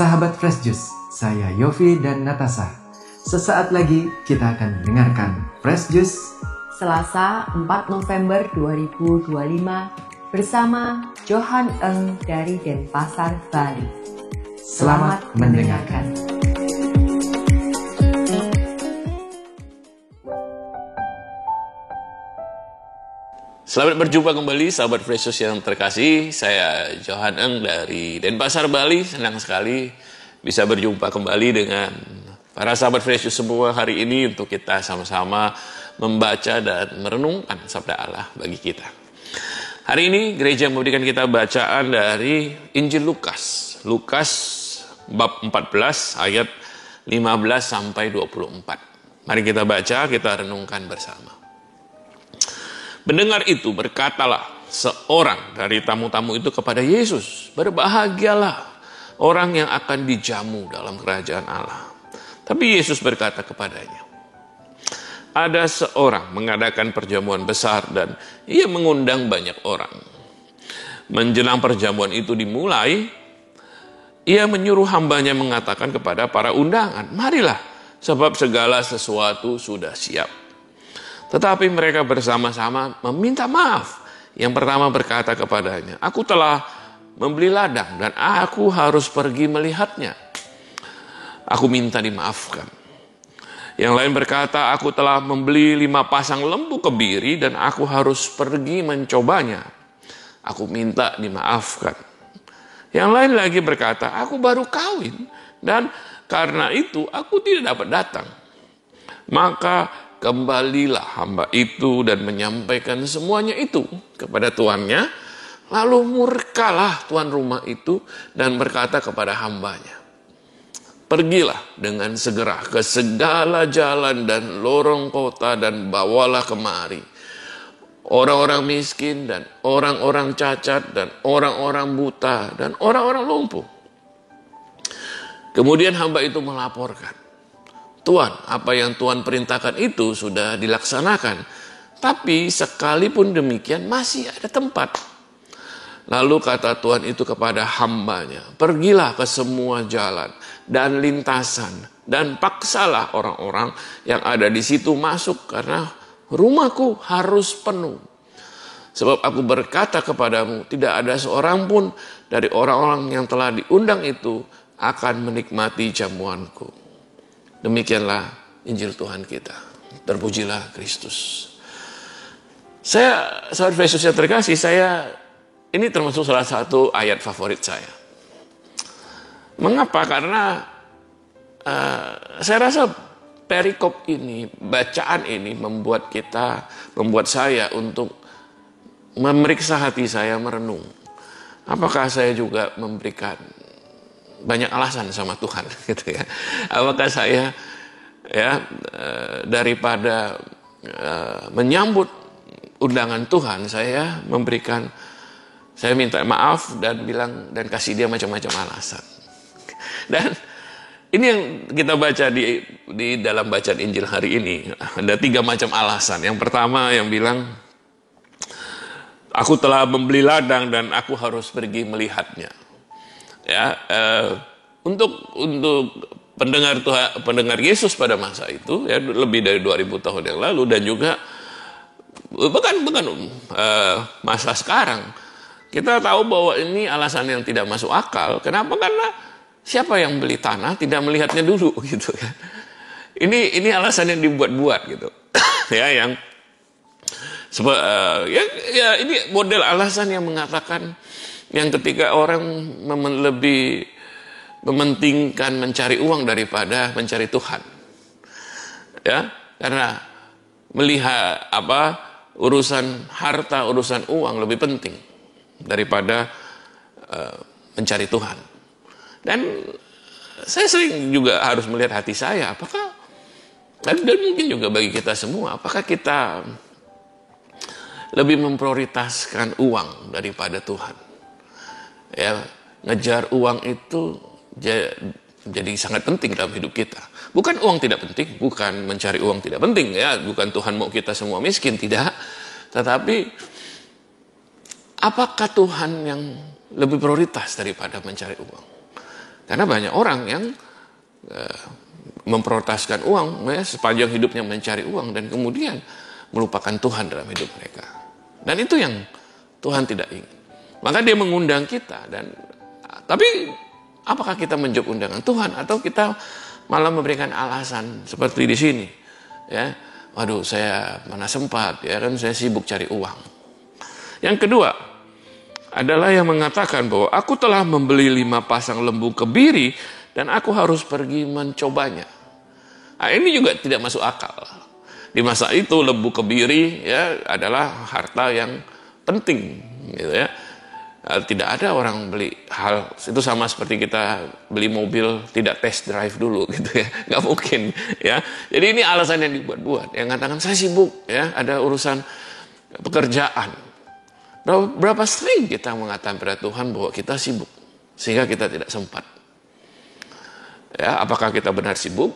Sahabat Fresh Juice, saya Yofi dan Natasha. Sesaat lagi kita akan mendengarkan Fresh Juice Selasa 4 November 2025 bersama Johan Eng dari Denpasar, Bali. Selamat mendengarkan. Selamat berjumpa kembali sahabat Fresh Juice yang terkasih. Saya Johan Eng dari Denpasar, Bali. Senang sekali bisa berjumpa kembali dengan para sahabat Fresh Juice semua hari ini untuk kita sama-sama membaca dan merenungkan sabda Allah bagi kita. Hari ini gereja memberikan kita bacaan dari Injil Lukas. Lukas bab 14 ayat 15 sampai 24. Mari kita baca, kita renungkan bersama. Mendengar itu berkatalah seorang dari tamu-tamu itu kepada Yesus, "Berbahagialah orang yang akan dijamu dalam kerajaan Allah." Tapi Yesus berkata kepadanya, "Ada seorang mengadakan perjamuan besar dan ia mengundang banyak orang. Menjelang perjamuan itu dimulai, ia menyuruh hambanya mengatakan kepada para undangan, 'Marilah, sebab segala sesuatu sudah siap.' Tetapi mereka bersama-sama meminta maaf. Yang pertama berkata kepadanya, 'Aku telah membeli ladang dan aku harus pergi melihatnya. Aku minta dimaafkan.' Yang lain berkata, 'Aku telah membeli 5 pasang lembu kebiri dan aku harus pergi mencobanya. Aku minta dimaafkan.' Yang lain lagi berkata, 'Aku baru kawin dan karena itu aku tidak dapat datang.' Maka kembalilah hamba itu dan menyampaikan semuanya itu kepada tuannya. Lalu murkalah tuan rumah itu dan berkata kepada hambanya, 'Pergilah dengan segera ke segala jalan dan lorong kota dan bawalah kemari orang-orang miskin dan orang-orang cacat dan orang-orang buta dan orang-orang lumpuh.' Kemudian hamba itu melaporkan, 'Tuan, apa yang Tuan perintahkan itu sudah dilaksanakan, tapi sekalipun demikian masih ada tempat.' Lalu kata Tuan itu kepada hambanya, 'Pergilah ke semua jalan dan lintasan dan paksalah orang-orang yang ada di situ masuk karena rumahku harus penuh. Sebab aku berkata kepadamu, tidak ada seorang pun dari orang-orang yang telah diundang itu akan menikmati jamuanku.' Demikianlah Injil Tuhan kita. Terpujilah Kristus. Sahabat Yesus yang terkasih, ini termasuk salah satu ayat favorit saya. Mengapa? Karena saya rasa perikop ini, bacaan ini membuat saya untuk memeriksa hati saya, merenung. Apakah saya juga memberikan banyak alasan sama Tuhan gitu ya? Apakah saya daripada menyambut undangan Tuhan, saya minta maaf dan kasih dia macam-macam alasan. Dan ini yang kita baca di dalam bacaan Injil hari ini, ada 3 macam alasan. Yang pertama yang bilang, "Aku telah membeli ladang dan aku harus pergi melihatnya." Ya, untuk pendengar Yesus pada masa itu, ya, lebih dari 2000 tahun yang lalu, dan juga bahkan masa sekarang, kita tahu bahwa ini alasan yang tidak masuk akal. Kenapa? Karena siapa yang beli tanah tidak melihatnya dulu gitu kan. Ini alasan yang dibuat-buat gitu. Ya, yang ini model alasan yang mengatakan yang ketika orang lebih mementingkan mencari uang daripada mencari Tuhan. Ya, karena melihat urusan harta, urusan uang lebih penting daripada mencari Tuhan. Dan saya sering juga harus melihat hati saya, dan mungkin juga bagi kita semua, apakah kita lebih memprioritaskan uang daripada Tuhan? Ya, ngejar uang itu jadi sangat penting dalam hidup kita. Bukan uang tidak penting, bukan mencari uang tidak penting, ya, bukan Tuhan mau kita semua miskin, tidak. Tetapi apakah Tuhan yang lebih prioritas daripada mencari uang? Karena banyak orang yang memprioritaskan uang, ya, sepanjang hidupnya mencari uang dan kemudian melupakan Tuhan dalam hidup mereka. Dan itu yang Tuhan tidak ingin. Maka dia mengundang kita, tapi apakah kita menjawab undangan Tuhan atau kita malah memberikan alasan seperti di sini, ya, waduh saya mana sempat, ya kan saya sibuk cari uang. Yang kedua adalah yang mengatakan bahwa aku telah membeli 5 pasang lembu kebiri dan aku harus pergi mencobanya. Nah, ini juga tidak masuk akal. Di masa itu lembu kebiri, ya, adalah harta yang penting, gitu ya. Tidak ada orang beli hal itu sama seperti kita beli mobil tidak test drive dulu, gitu ya, nggak mungkin, ya. Jadi ini alasan yang dibuat-buat, yang mengatakan saya sibuk, ya, ada urusan pekerjaan. Berapa sering kita mengatakan pada Tuhan bahwa kita sibuk sehingga kita tidak sempat, ya. Apakah kita benar sibuk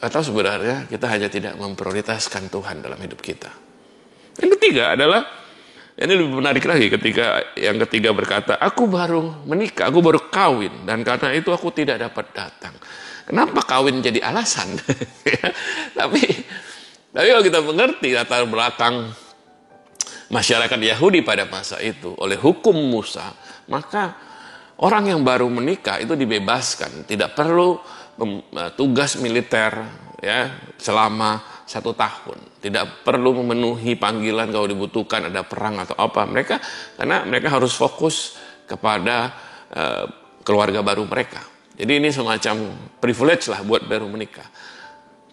atau sebenarnya kita hanya tidak memprioritaskan Tuhan dalam hidup kita? Yang ketiga adalah, ini lebih menarik lagi ketika yang ketiga berkata, aku baru menikah, aku baru kawin, dan karena itu aku tidak dapat datang. Kenapa kawin jadi alasan? Tapi kalau kita mengerti latar belakang masyarakat Yahudi pada masa itu oleh hukum Musa, maka orang yang baru menikah itu dibebaskan, tidak perlu tugas militer, ya, selama 1 tahun, tidak perlu memenuhi panggilan kalau dibutuhkan ada perang atau apa. Karena mereka harus fokus kepada keluarga baru mereka. Jadi ini semacam privilege lah buat baru menikah.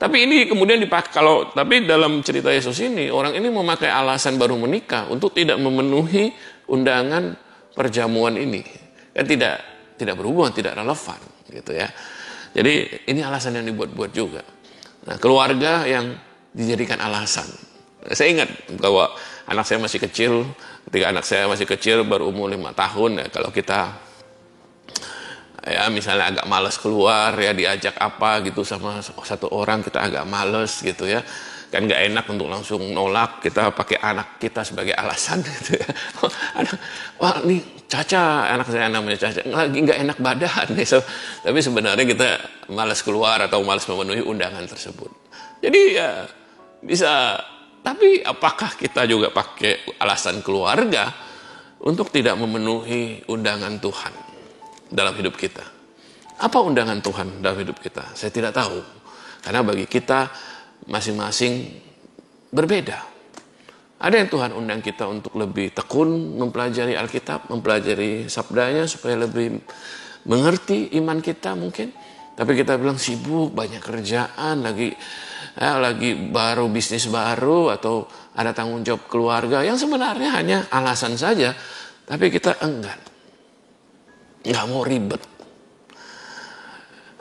Tapi ini kemudian dipakai tapi dalam cerita Yesus ini orang ini memakai alasan baru menikah untuk tidak memenuhi undangan perjamuan ini. Kan tidak berhubungan, tidak relevan, gitu ya. Jadi ini alasan yang dibuat-buat juga. Nah, keluarga yang dijadikan alasan. Saya ingat bahwa anak saya masih kecil, ketika anak saya masih kecil baru umur 5 tahun, ya, kalau kita ya misalnya agak malas keluar, ya diajak apa gitu sama satu orang, kita agak malas gitu ya. Kan nggak enak untuk langsung nolak, kita pakai anak kita sebagai alasan gitu ya. Wah ini Caca, anak saya namanya Caca, lagi nggak enak badan. Tapi sebenarnya kita malas keluar atau malas memenuhi undangan tersebut. Jadi ya bisa, tapi apakah kita juga pakai alasan keluarga untuk tidak memenuhi undangan Tuhan dalam hidup kita? Apa undangan Tuhan dalam hidup kita? Saya tidak tahu. Karena bagi kita masing-masing berbeda. Ada yang Tuhan undang kita untuk lebih tekun mempelajari Alkitab, mempelajari sabdanya supaya lebih mengerti iman kita mungkin. Tapi kita bilang sibuk, banyak kerjaan, lagi baru bisnis baru atau ada tanggung jawab keluarga yang sebenarnya hanya alasan saja. Tapi kita enggan, nggak mau ribet.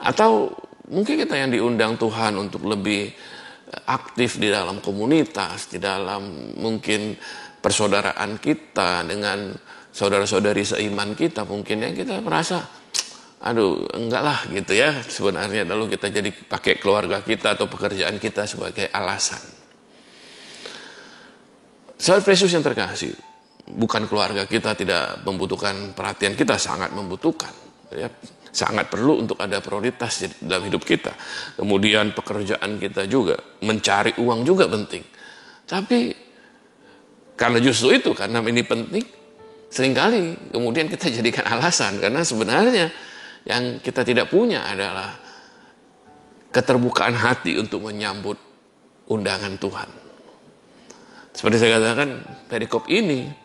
Atau mungkin kita yang diundang Tuhan untuk lebih aktif di dalam komunitas, di dalam mungkin persaudaraan kita dengan saudara-saudari seiman kita, mungkin yang kita merasa aduh enggak lah gitu ya sebenarnya, lalu kita jadi pakai keluarga kita atau pekerjaan kita sebagai alasan. Sahabat Yesus yang terkasih, bukan keluarga kita tidak membutuhkan perhatian, kita sangat membutuhkan, ya. Sangat perlu untuk ada prioritas dalam hidup kita. Kemudian pekerjaan kita juga, mencari uang juga penting. Tapi karena justru itu, karena ini penting, seringkali kemudian kita jadikan alasan. Karena sebenarnya yang kita tidak punya adalah keterbukaan hati untuk menyambut undangan Tuhan. Seperti saya katakan, perikop ini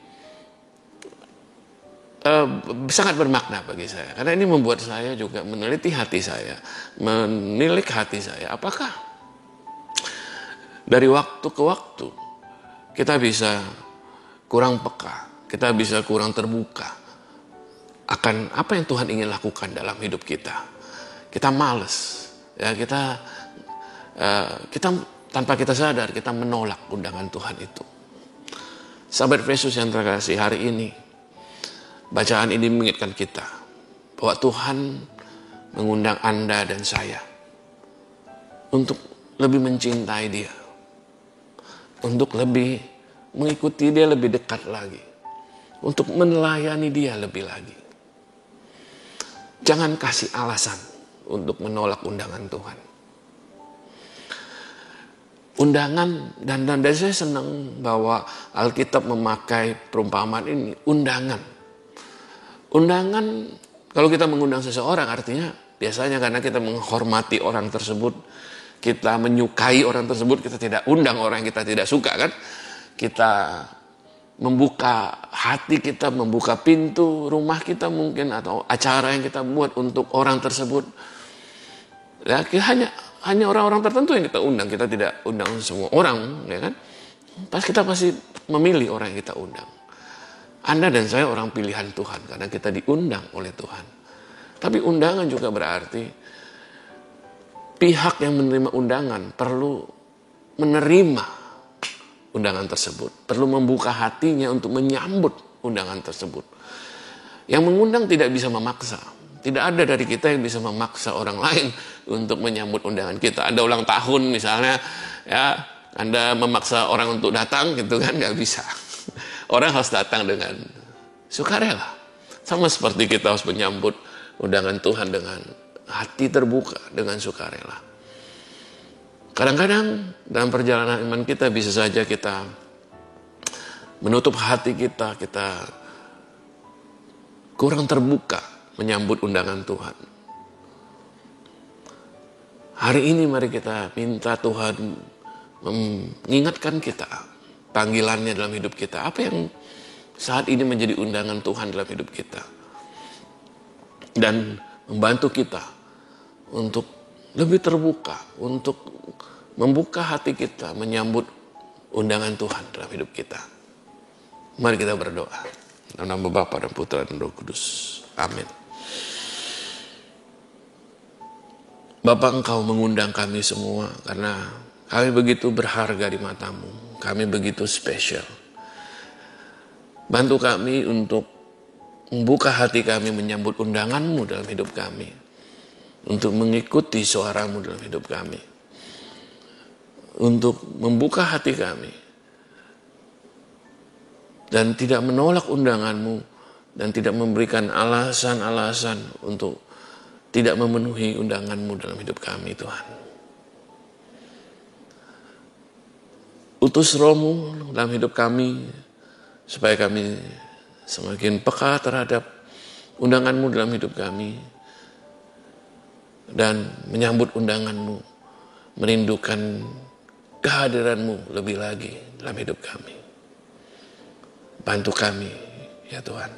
sangat bermakna bagi saya. Karena ini membuat saya juga meneliti hati saya, menilik hati saya. Apakah dari waktu ke waktu kita bisa kurang peka, kita bisa kurang terbuka akan apa yang Tuhan ingin lakukan dalam hidup kita. Kita malas, ya kita tanpa kita sadar kita menolak undangan Tuhan itu. Sahabat Yesus yang terkasih, hari ini bacaan ini mengingatkan kita bahwa Tuhan mengundang Anda dan saya untuk lebih mencintai Dia, untuk lebih mengikuti Dia lebih dekat lagi, untuk melayani Dia lebih lagi. Jangan kasih alasan untuk menolak undangan Tuhan. Undangan, dan saya senang bahwa Alkitab memakai perumpamaan ini, undangan. Undangan, kalau kita mengundang seseorang artinya biasanya karena kita menghormati orang tersebut, kita menyukai orang tersebut, kita tidak undang orang yang kita tidak suka kan. Kita membuka hati kita, membuka pintu rumah kita mungkin, atau acara yang kita buat untuk orang tersebut. Ya, hanya orang-orang tertentu yang kita undang, kita tidak undang semua orang, ya kan? Kita pasti memilih orang yang kita undang. Anda dan saya orang pilihan Tuhan karena kita diundang oleh Tuhan. Tapi undangan juga berarti pihak yang menerima undangan perlu menerima undangan tersebut, perlu membuka hatinya untuk menyambut undangan tersebut. Yang mengundang tidak bisa memaksa. Tidak ada dari kita yang bisa memaksa orang lain untuk menyambut undangan kita. Ada ulang tahun misalnya, ya Anda memaksa orang untuk datang gitu kan, nggak bisa. Orang harus datang dengan sukarela. Sama seperti kita harus menyambut undangan Tuhan dengan hati terbuka, dengan sukarela. Kadang-kadang dalam perjalanan iman kita bisa saja kita menutup hati kita kurang terbuka menyambut undangan Tuhan. Hari ini mari kita minta Tuhan mengingatkan kita panggilannya dalam hidup kita. Apa yang saat ini menjadi undangan Tuhan dalam hidup kita. Dan membantu kita untuk lebih terbuka, untuk membuka hati kita menyambut undangan Tuhan dalam hidup kita. Mari kita berdoa. Dalam nama Bapa dan Putra dan Roh Kudus. Amin. Bapak, Engkau mengundang kami semua karena kami begitu berharga di mata-Mu. Kami begitu spesial. Bantu kami untuk membuka hati kami menyambut undangan-Mu dalam hidup kami. Untuk mengikuti suara-Mu dalam hidup kami. Untuk membuka hati kami. Dan tidak menolak undangan-Mu. Dan tidak memberikan alasan-alasan untuk tidak memenuhi undangan-Mu dalam hidup kami, Tuhan. Utus Roh-Mu dalam hidup kami, supaya kami semakin peka terhadap undangan-Mu dalam hidup kami, dan menyambut undangan-Mu, merindukan kehadiran-Mu lebih lagi dalam hidup kami. Bantu kami, ya Tuhan.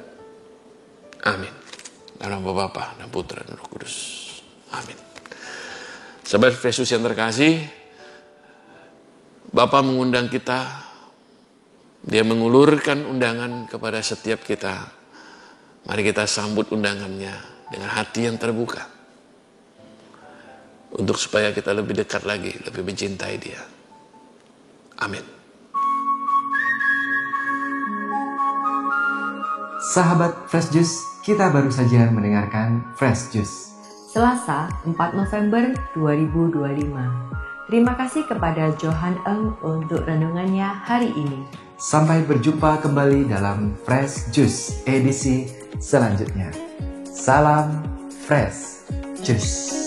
Amin. Dalam nama Bapa dan Putra dan Roh Kudus. Amin. Sahabat Yesus yang terkasih, Bapa mengundang kita. Dia mengulurkan undangan kepada setiap kita. Mari kita sambut undangannya dengan hati yang terbuka. Untuk supaya kita lebih dekat lagi, lebih mencintai Dia. Amin. Sahabat Fresh Juice, kita baru saja mendengarkan Fresh Juice. Selasa 4 November 2025. Terima kasih kepada Johan Eng untuk renungannya hari ini. Sampai berjumpa kembali dalam Fresh Juice edisi selanjutnya. Salam Fresh Juice.